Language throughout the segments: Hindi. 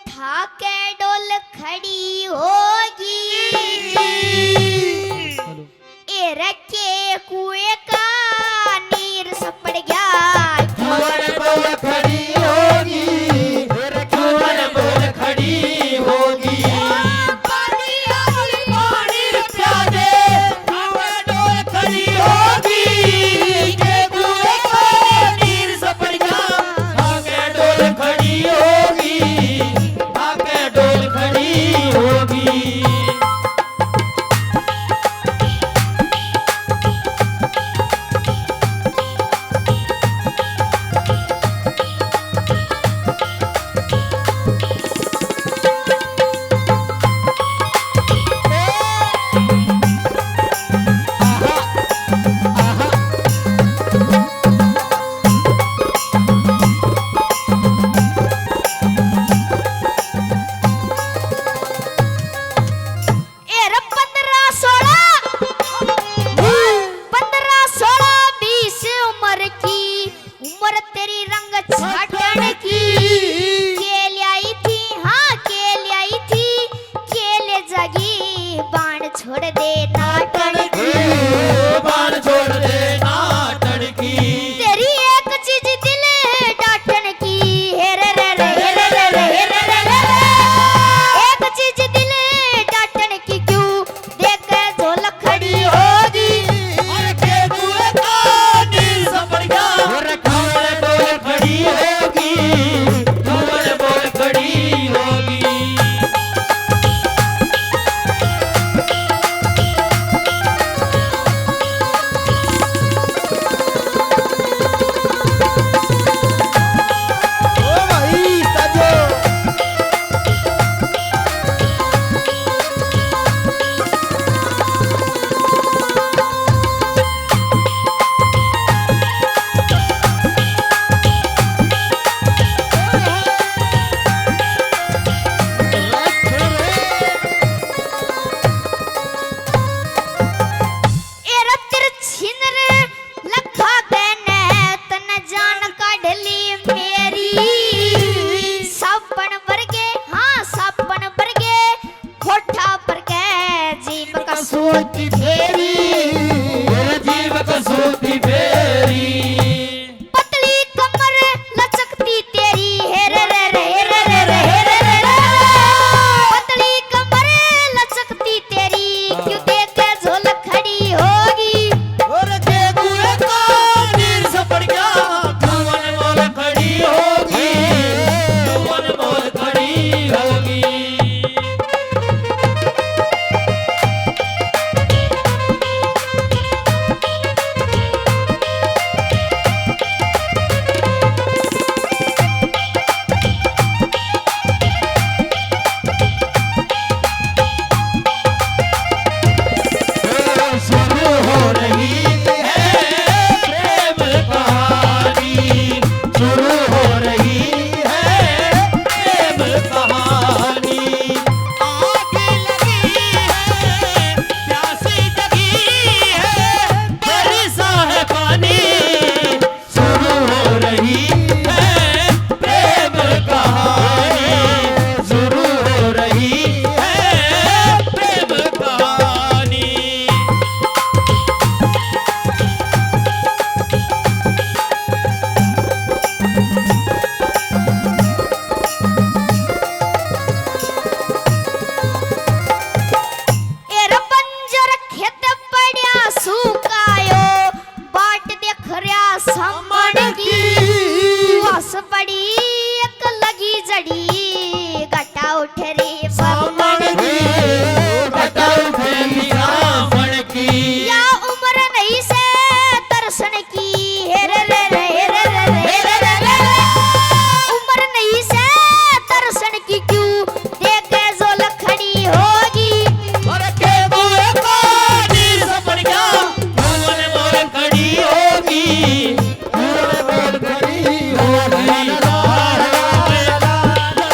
उठा के डोल खड़ी होगी, ए रखे कुएं का नीर सपड़ गया। कुंवर बोल खड़ी होगी, कुंवर बोल खड़ी होगी। पानी आली पानी प्यादे कुंवर डोल खड़ी होगी, के कुएं का नीर सपड़ गया। आगे डोल खड़ी होगी, आगे डोल खड़ी होगी। छोड़ दे नाटन की, बाण छोड़ दे नाटन की। तेरी एक चीज दिल डाटन की, हेरे रे रे हेरे रे रे हेरे रे रे। एक चीज दिल डाटन की क्यों देख झोल खड़ी होगी। अरे के कुएं का नीर सपड़ गया। अरे कुंवर बोल खड़ी होगी, कुंवर बोल खड़ी होगी। कसौटी फेरी, जीव कसौटी फेरी। पतली कमर लचकती तेरी, हेरे रे रे हेरे रे रे हेरे रे रे। पतली कमर लचकती तेरी, क्यों देख के झोल खड़ी होगी। और के कुएं का नीर सपड़ गया। कुंवर बोल खड़ी होगी, कुंवर बोल खड़ी होगी। शुरू हो रही है प्रेम कहानी, शुरू हो रही है प्रेम कहानी। आग लगी है, प्यासी जगी है, बरसा है पानी। शुरू हो रही है प्रेम कहानी, शुरू हो रही है प्रेम कहानी। एरा बंजर खेत पड़या सुकायो, बाट देख रया समण की। वास पड़ी एक लगी जड़ी, गटा उठ रे सामण की, गटा उठेगी सामण की। या उम्र नहीं से दर्शन की, हेरे रे रे हेरे रे रे हेरे रे रे। उम्र नहीं से दर्शन की क्यों देख के झोल खड़ी होगी। अरे के कुएं का नीर सपड़ गया। कुंवर बोल खड़ी होगी, कुंवर बोल खड़ी होगी। ला ला ला ला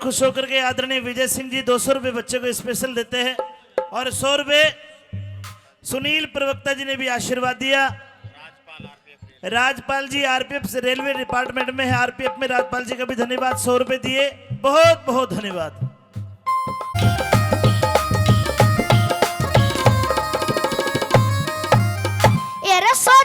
खुश होकर के आदरणीय विजय सिंह जी 200 रुपये बच्चे को स्पेशल देते हैं और 100 रुपये सुनील प्रवक्ता जी ने भी आशीर्वाद दिया। राजपाल जी आरपीएफ से रेलवे डिपार्टमेंट में है, आरपीएफ में राजपाल जी का भी धन्यवाद, 100 रुपये दिए, बहुत बहुत धन्यवाद। ए रे 100